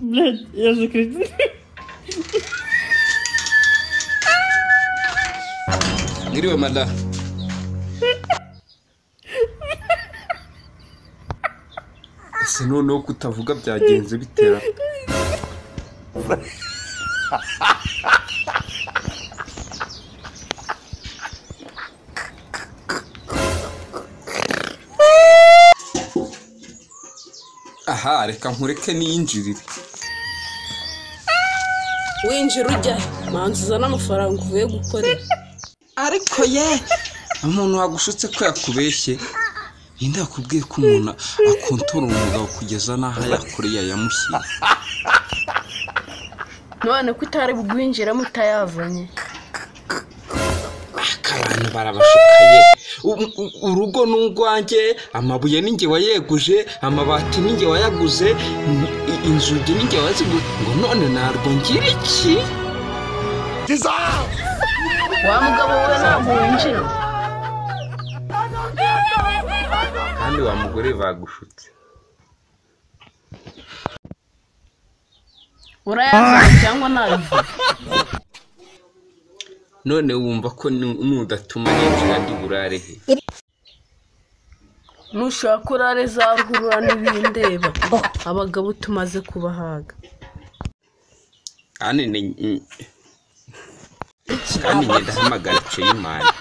Блядь, я закрыт. Гриво, мада. Ese noneho kutavuga byagenze bitera. Aha, reka nkureke niyinjirire. Winjira ujya manzi zana amafaranga uvuye gukorera. Ariko ye umuntu wagushutse ko yakubeshye. Inda kubwiye ko umuntu akontora umugabo kugeza naho yakoreye yamushyira. None ko utari bugwinjira mutayavanye. Abantu barabashukaye. Urugo n'ungwanjye, amabuye ninge wayeguje, amabati ninge wayaguze, inzugi ninge waziguze. Ngo none narwo ngira iki? Wa mugabo we ntabwo winjira. Kandi wa mugore bagushutse. Urayaza cyangwa nabivu. None wumva ko nudatuma ninjira ndi burare he? Nushaka urare za ruhurura n'ibindeba. Abagabo tumaze kubahaga. Kandi ndahamagara Cheyimana.